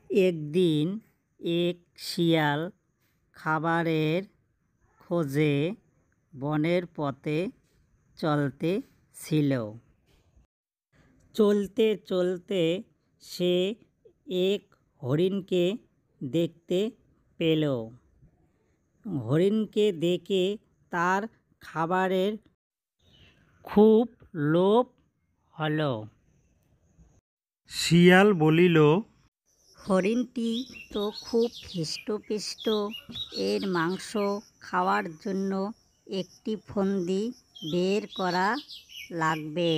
একদিন এক শিয়াল খাবারের খোঁজে বনের পথে চলতেছিল। চলতে চলতে সে এক হরিণকে দেখতে পেল। হরিণকে দেখে তার খাবারের খুব লোভ হলো। শিয়াল বলিল, হরিণটি তো খুব হৃষ্টপুষ্ট, এর মাংস খাওয়ার জন্য একটি ফন্দি বের করা লাগবে।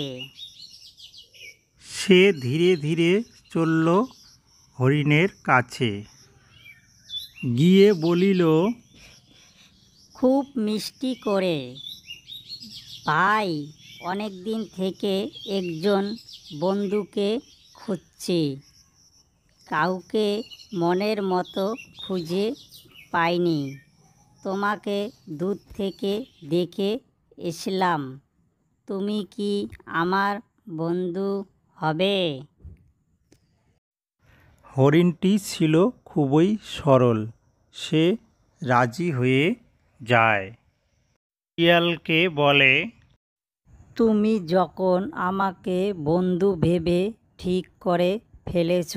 সে ধীরে ধীরে চলল হরিণের কাছে। গিয়ে বলিল, খুব মিষ্টি করে, ভাই, অনেক দিন থেকে একজন বন্ধুকে খুঁজছি, কাউকে মনের মতো খুঁজে পাইনি। তোমাকে দূর থেকে দেখে এসলাম, তুমি কি আমার বন্ধু হবে? হরিণটি ছিল খুবই সরল, সে রাজি হয়ে যায়। শিয়ালকে বলে, তুমি যখন আমাকে বন্ধু ভেবে ঠিক করে ফেলেছ,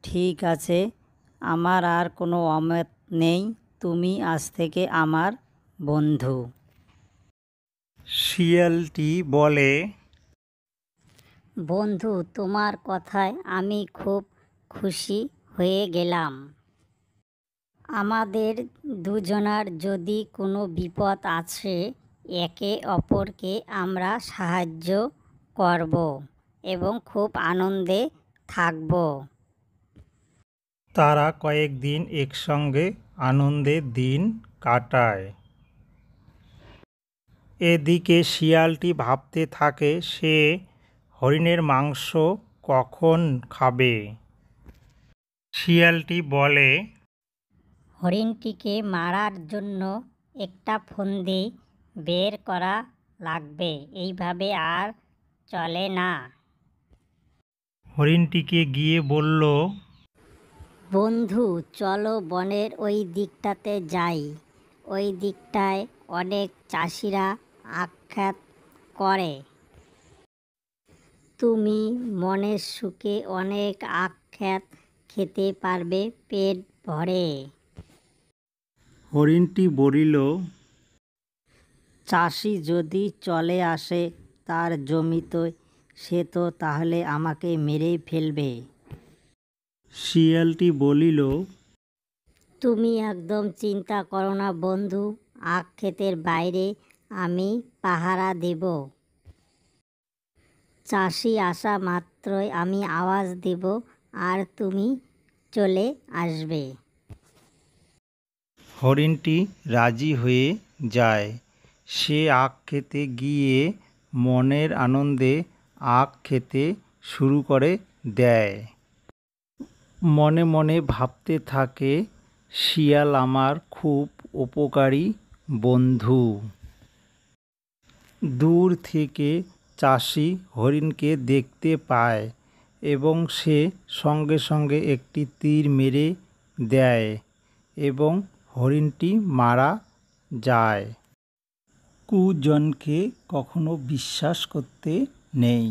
ঠিক আছে, আমার আর কোনো অমত নেই, তুমি আজ থেকে আমার বন্ধু। শিয়ালটি বলে, বন্ধু, তোমার কথায় আমি খুব খুশি হয়ে গেলাম। আমাদের দুজনার যদি কোনো বিপদ আছে, একে অপরকে আমরা সাহায্য করব এবং খুব আনন্দে থাকব। তারা কয়েকদিন একসঙ্গে আনন্দের দিন কাটায়। এদিকে শিয়ালটি ভাবতে থাকে সে হরিণের মাংস কখন খাবে। শিয়ালটি বলে, হরিণটিকে মারার জন্য একটা ফন্দি বের করা লাগবে, এইভাবে আর চলে না। হরিণটিকে গিয়ে বলল, বন্ধু, চলো বনের ওই দিকটাতে যাই, ওই দিকটায় অনেক চাষিরা আখ করে। তুমি মনের সুখে অনেক আখ খেতে পারবে পেট ভরে। হরিণটি বলিল, চাষি যদি চলে আসে তার জমিতে, সে তো তাহলে আমাকে মেরেই ফেলবে। শিয়ালটি বলিল, তুমি একদম চিন্তা করো না বন্ধু, আখ ক্ষেতের বাইরে আমি পাহারা দেব। চাষি আসা মাত্রই আমি আওয়াজ দেব আর তুমি চলে আসবে। হরিণটি রাজি হয়ে যায়। সে আখ খেতে গিয়ে মনের আনন্দে আখ খেতে শুরু করে দেয়। মনে মনে ভাবতে থাকে, শিয়াল আমার খুব উপকারী বন্ধু। দূর থেকে চাষি হরিণকে দেখতে পায় এবং সে সঙ্গে সঙ্গে একটি তীর মেরে দেয় এবং হরিণটি মারা যায়। কুজনকে কখনো বিশ্বাস করতে নেই।